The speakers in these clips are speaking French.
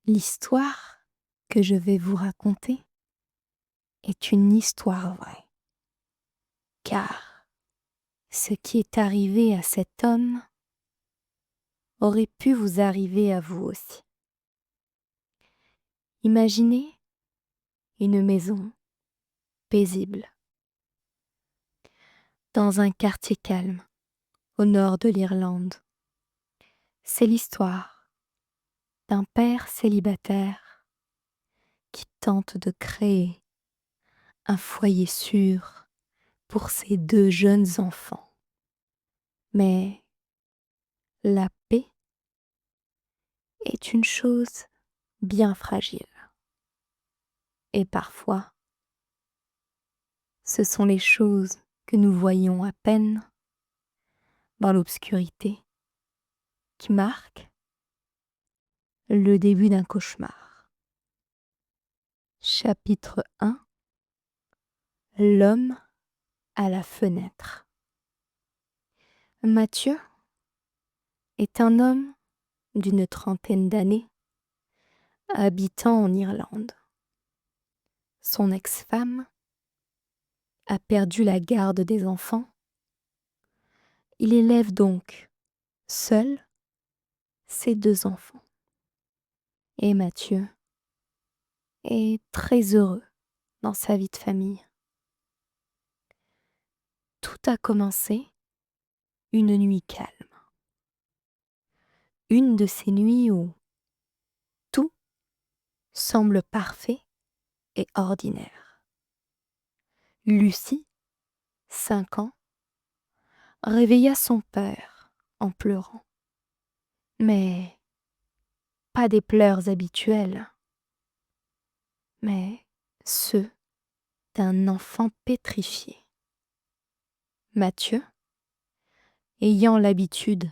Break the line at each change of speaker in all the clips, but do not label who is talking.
L'histoire que je vais vous raconter est une histoire vraie, car ce qui est arrivé à cet homme aurait pu vous arriver à vous aussi. Imaginez une maison paisible dans un quartier calme au nord de l'Irlande. C'est l'histoire d'un père célibataire qui tente de créer un foyer sûr pour ses deux jeunes enfants. Mais la paix est une chose bien fragile. Et parfois, ce sont les choses que nous voyons à peine dans l'obscurité qui marquent le début d'un cauchemar. Chapitre 1. L'homme à la fenêtre. Mathieu est un homme d'une trentaine d'années habitant en Irlande. Son ex-femme a perdu la garde des enfants. Il élève donc seul ses deux enfants. Et Mathieu est très heureux dans sa vie de famille. Tout a commencé une nuit calme. Une de ces nuits où tout semble parfait et ordinaire. Lucie, 5 ans, réveilla son père en pleurant. Mais pas des pleurs habituels, mais ceux d'un enfant pétrifié. Mathieu, ayant l'habitude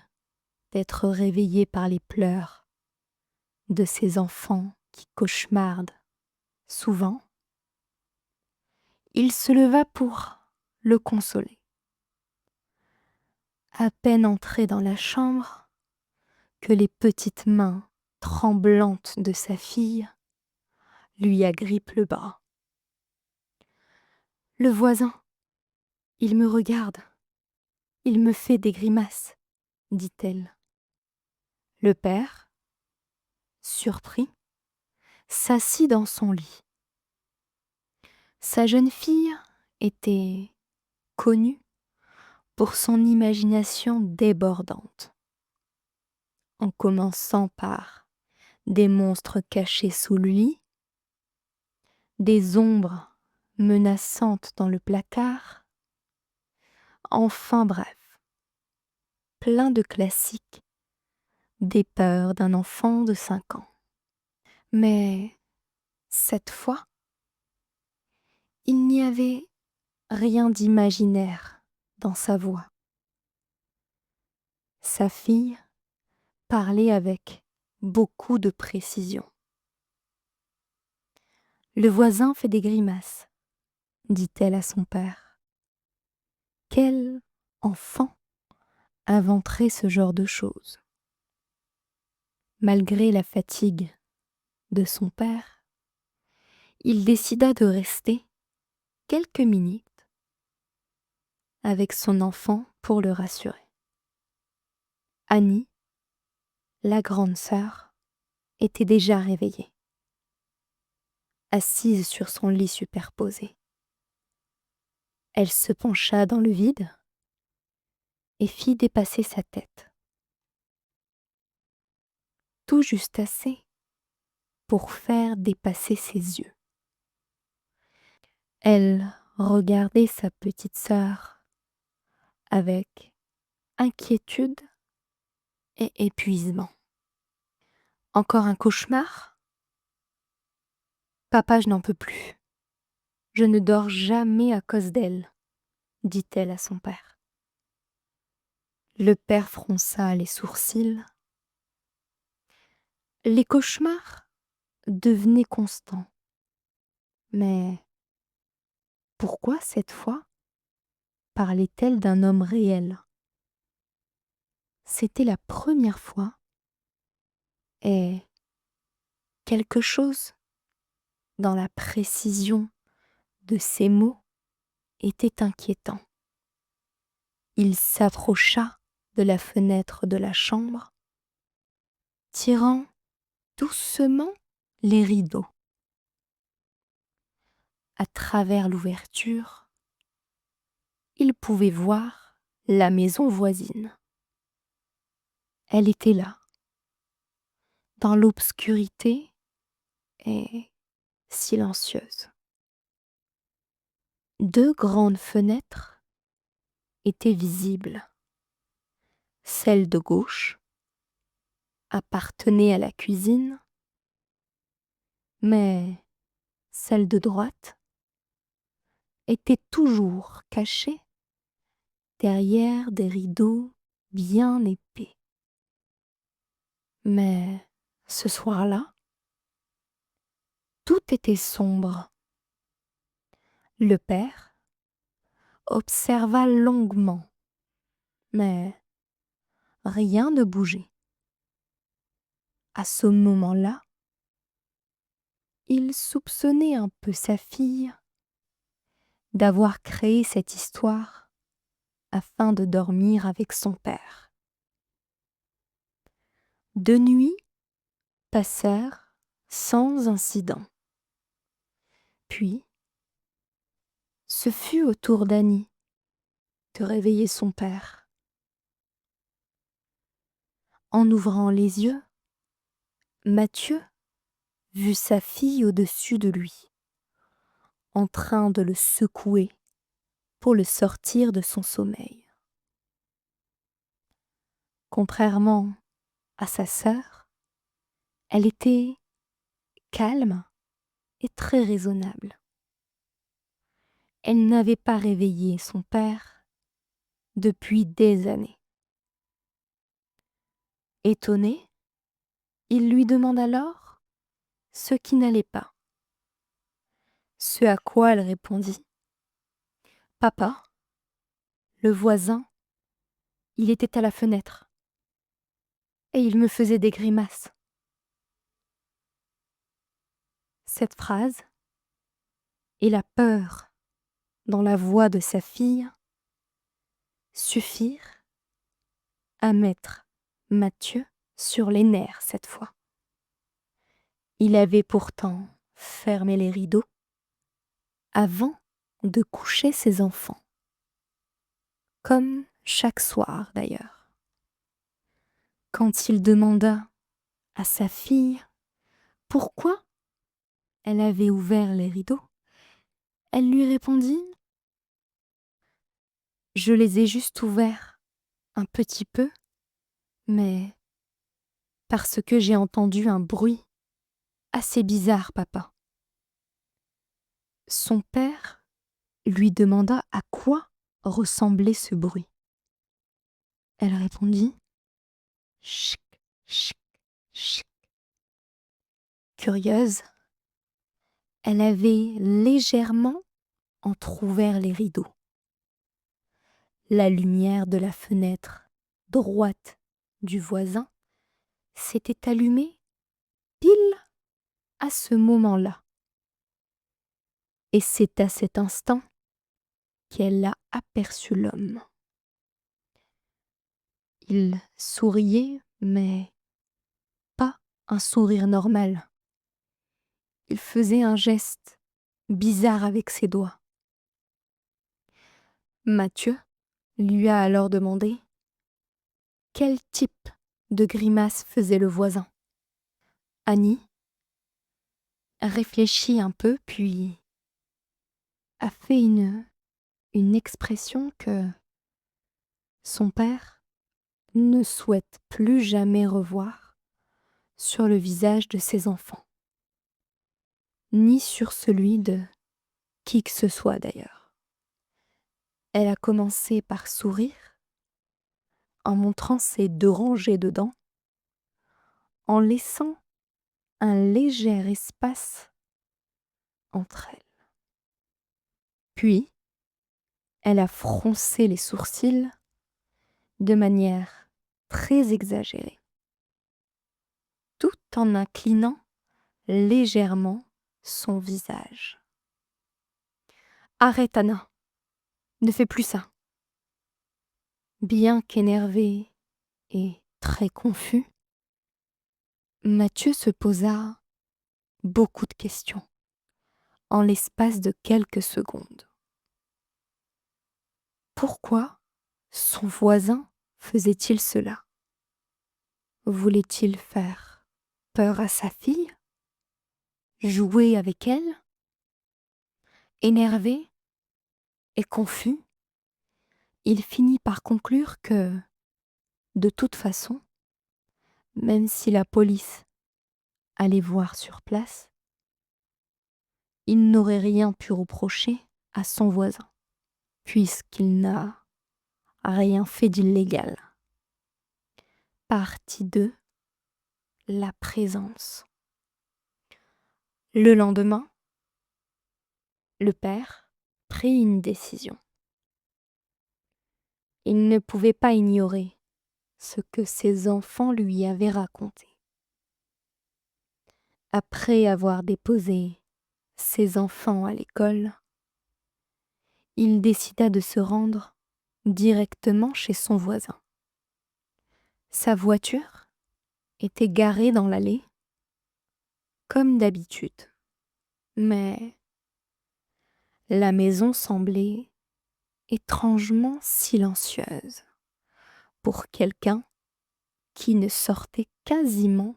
d'être réveillé par les pleurs de ses enfants qui cauchemardent souvent, il se leva pour le consoler. À peine entré dans la chambre, que les petites mains tremblantes de sa fille lui agrippent le bras. Le voisin, il me regarde, il me fait des grimaces, dit-elle. Le père, surpris, s'assit dans son lit. Sa jeune fille était connue pour son imagination débordante, en commençant par des monstres cachés sous le lit, des ombres menaçantes dans le placard, enfin bref, plein de classiques des peurs d'un enfant de 5 ans. Mais cette fois, il n'y avait rien d'imaginaire dans sa voix. Sa fille parlait avec beaucoup de précision. Le voisin fait des grimaces, dit-elle à son père. Quel enfant inventerait ce genre de choses? Malgré la fatigue de son père, il décida de rester quelques minutes avec son enfant pour le rassurer. Annie, la grande sœur, était déjà réveillée, assise sur son lit superposé. Elle se pencha dans le vide et fit dépasser sa tête, tout juste assez pour faire dépasser ses yeux. Elle regardait sa petite sœur avec inquiétude et épuisement. Encore un cauchemar? Papa, je n'en peux plus. Je ne dors jamais à cause d'elle, dit-elle à son père. Le père fronça les sourcils. Les cauchemars devenaient constants. Mais pourquoi cette fois parlait-elle d'un homme réel? C'était la première fois et Quelque chose dans la précision de ces mots était inquiétant. Il s'approcha de la fenêtre de la chambre, tirant doucement les rideaux. À travers l'ouverture, il pouvait voir la maison voisine. Elle était là, dans l'obscurité et silencieuse. 2 grandes fenêtres étaient visibles. Celle de gauche appartenait à la cuisine, mais celle de droite était toujours cachée derrière des rideaux bien épais. Mais ce soir-là, tout était sombre. Le père observa longuement, mais rien ne bougeait. À ce moment-là, il soupçonnait un peu sa fille d'avoir créé cette histoire afin de dormir avec son père. 2 nuits passèrent sans incident. Puis, ce fut au tour d'Annie de réveiller son père. En ouvrant les yeux, Mathieu vit sa fille au-dessus de lui, en train de le secouer pour le sortir de son sommeil. Contrairement à sa sœur, elle était calme et très raisonnable. Elle n'avait pas réveillé son père depuis des années. Étonné, il lui demande alors ce qui n'allait pas. Ce à quoi elle répondit : « Papa, le voisin, il était à la fenêtre et il me faisait des grimaces. » Cette phrase et la peur dans la voix de sa fille suffirent à mettre Mathieu sur les nerfs cette fois. Il avait pourtant fermé les rideaux avant de coucher ses enfants, comme chaque soir d'ailleurs. Quand il demanda à sa fille pourquoi elle avait ouvert les rideaux, elle lui répondit : « Je les ai juste ouverts un petit peu, mais parce que j'ai entendu un bruit assez bizarre, papa. » Son père lui demanda à quoi ressemblait ce bruit. Elle répondit : « Chic, chic, chic. » Curieuse, elle avait légèrement entr'ouvert les rideaux. La lumière de la fenêtre droite du voisin s'était allumée pile à ce moment-là. Et c'est à cet instant qu'elle a aperçu l'homme. Il souriait, mais pas un sourire normal. Il faisait un geste bizarre avec ses doigts. Mathieu lui a alors demandé quel type de grimace faisait le voisin. Annie réfléchit un peu, puis a fait une expression que son père ne souhaite plus jamais revoir sur le visage de ses enfants, ni sur celui de qui que ce soit d'ailleurs. Elle a commencé par sourire, en montrant ses 2 rangées de dents, en laissant un léger espace entre elles. Puis, elle a froncé les sourcils de manière très exagérée, tout en inclinant légèrement son visage. « Arrête, Anna, ne fais plus ça. » Bien qu'énervé et très confus, Mathieu se posa beaucoup de questions en l'espace de quelques secondes. Pourquoi son voisin faisait-il cela? Voulait-il faire peur à sa fille? Jouer avec elle? Énervé et confus, il finit par conclure que, de toute façon, même si la police allait voir sur place, il n'aurait rien pu reprocher à son voisin, puisqu'il n'a rien fait d'illégal. Partie 2. La présence. Le lendemain, le père prit une décision. Il ne pouvait pas ignorer ce que ses enfants lui avaient raconté. Après avoir déposé ses enfants à l'école, il décida de se rendre directement chez son voisin. Sa voiture était garée dans l'allée, comme d'habitude, mais la maison semblait étrangement silencieuse pour quelqu'un qui ne sortait quasiment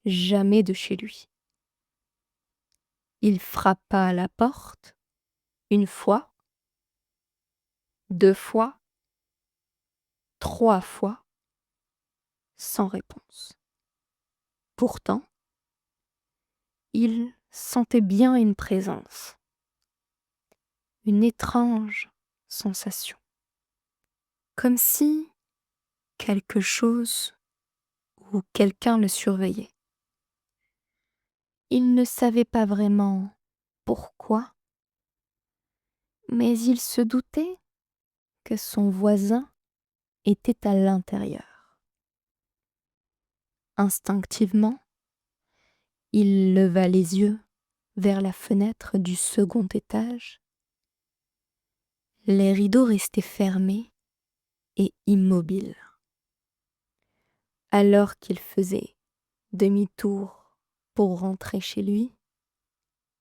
jamais de chez lui. Il frappa à la porte une fois, 2 fois, 3 fois, sans réponse. Pourtant, il sentait bien une présence, une étrange sensation, comme si quelque chose ou quelqu'un le surveillait. Il ne savait pas vraiment pourquoi, mais il se doutait que son voisin était à l'intérieur. Instinctivement, il leva les yeux vers la fenêtre du second étage. Les rideaux restaient fermés et immobiles. Alors qu'il faisait demi-tour pour rentrer chez lui,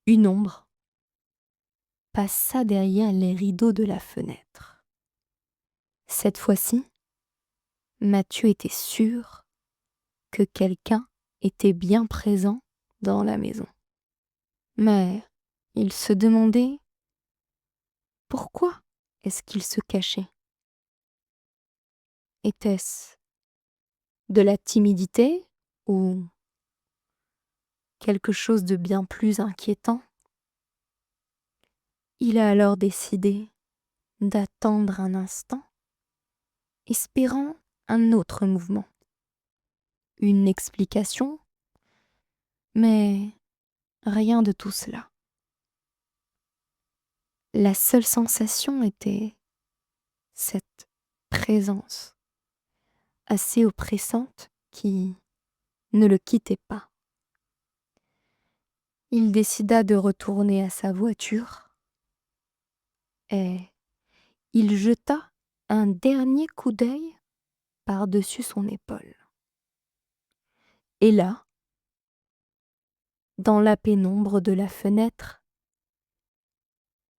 une ombre passa derrière les rideaux de la fenêtre. Cette fois-ci, Mathieu était sûr que quelqu'un était bien présent dans la maison. Mais il se demandait pourquoi est-ce qu'il se cachait. Était-ce de la timidité ou quelque chose de bien plus inquiétant? Il a alors décidé d'attendre un instant, espérant un autre mouvement, une explication, mais rien de tout cela. La seule sensation était cette présence assez oppressante qui ne le quittait pas. Il décida de retourner à sa voiture et il jeta un dernier coup d'œil par-dessus son épaule. Et là, dans la pénombre de la fenêtre,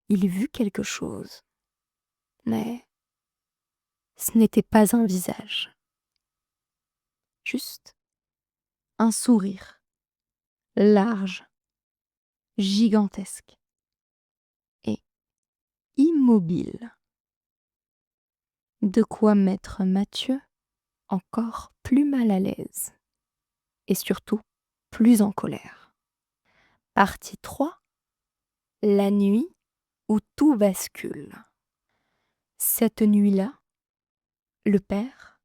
il vit quelque chose. Mais ce n'était pas un visage. Juste un sourire, large, gigantesque et immobile. De quoi mettre Mathieu encore plus mal à l'aise et surtout plus en colère. Partie 3. La nuit où tout bascule. Cette nuit-là, le père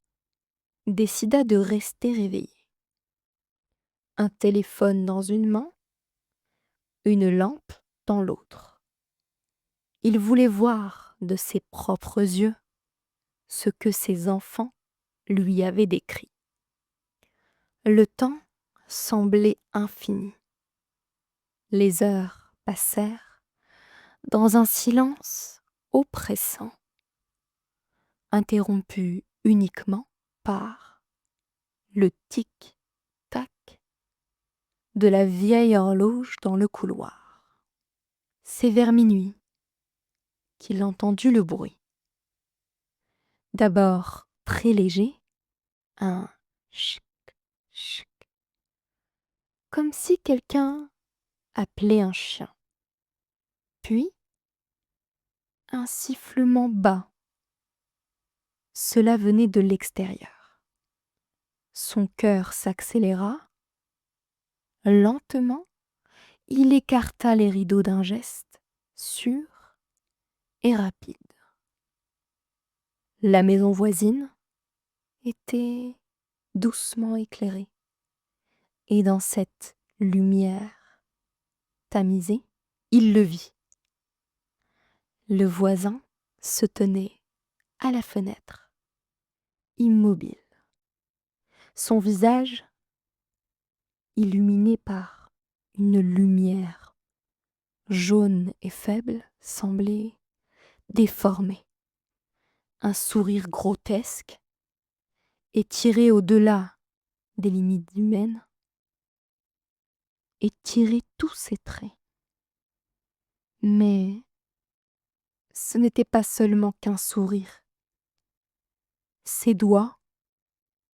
décida de rester réveillé. Un téléphone dans une main, une lampe dans l'autre. Il voulait voir de ses propres yeux ce que ses enfants lui avaient décrit. Le temps semblait infini. Les heures passèrent dans un silence oppressant, interrompu uniquement par le tic-tac de la vieille horloge dans le couloir. C'est vers minuit qu'il entendit le bruit. D'abord très léger, un chic, chic, comme si quelqu'un appelait un chien. Puis, un sifflement bas. Cela venait de l'extérieur. Son cœur s'accéléra. Lentement, il écarta les rideaux d'un geste sûr et rapide. La maison voisine était doucement éclairée, et dans cette lumière tamisée, il le vit. Le voisin se tenait à la fenêtre, immobile. Son visage, illuminé par une lumière jaune et faible, semblait déformé. Un sourire grotesque, étiré au-delà des limites humaines, étirait tous ses traits. Mais ce n'était pas seulement qu'un sourire. Ses doigts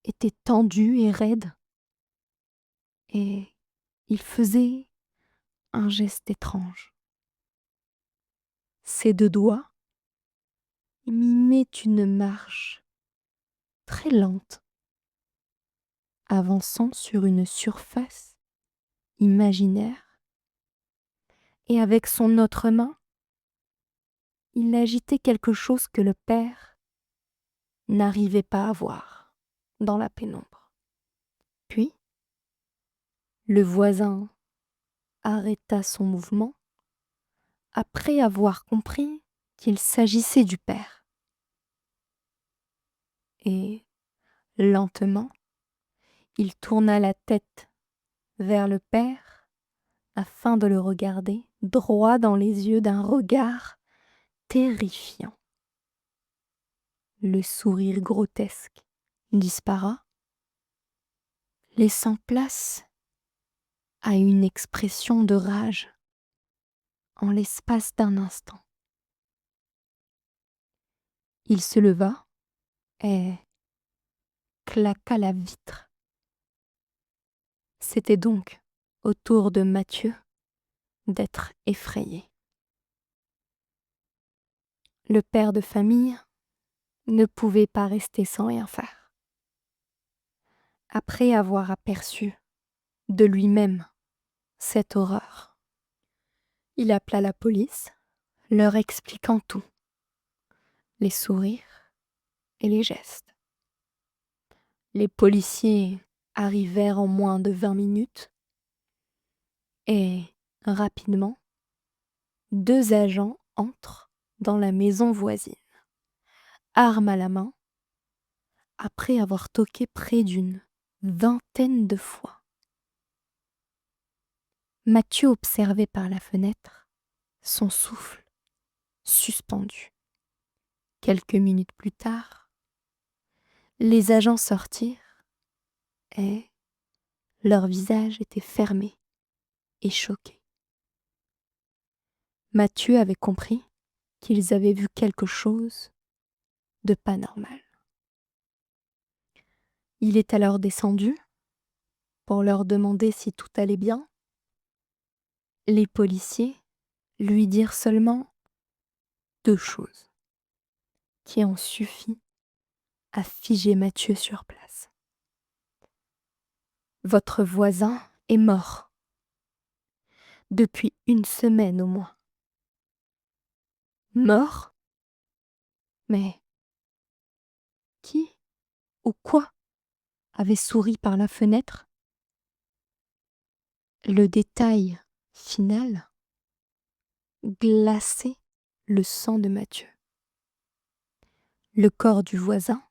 étaient tendus et raides, et il faisait un geste étrange. Ses deux doigts mimaient une marche très lente, avançant sur une surface imaginaire, et avec son autre main, il agitait quelque chose que le père n'arrivait pas à voir dans la pénombre. Puis, le voisin arrêta son mouvement après avoir compris qu'il s'agissait du père. Et, lentement, il tourna la tête vers le père afin de le regarder droit dans les yeux d'un regard terrifiant. Le sourire grotesque dispara, laissant place à une expression de rage en l'espace d'un instant. Il se leva et claqua la vitre. C'était donc au tour de Mathieu d'être effrayé. Le père de famille ne pouvait pas rester sans rien faire. Après avoir aperçu de lui-même cette horreur, il appela la police, leur expliquant tout, les sourires et les gestes. Les policiers arrivèrent en moins de 20 minutes et, rapidement, 2 agents entrent dans la maison voisine, arme à la main, après avoir toqué près d'une vingtaine de fois. Mathieu observait par la fenêtre son souffle suspendu. Quelques minutes plus tard, les agents sortirent et leur visage était fermé et choqué. Mathieu avait compris qu'ils avaient vu quelque chose de pas normal. Il est alors descendu pour leur demander si tout allait bien. Les policiers lui dirent seulement 2 choses qui ont suffi à figer Mathieu sur place. Votre voisin est mort depuis 1 semaine au moins. Mort? Mais qui ou quoi avait souri par la fenêtre? Le détail final glaçait le sang de Mathieu. Le corps du voisin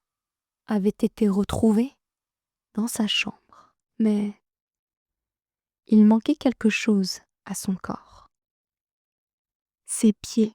avait été retrouvé dans sa chambre, mais il manquait quelque chose à son corps.
Ses pieds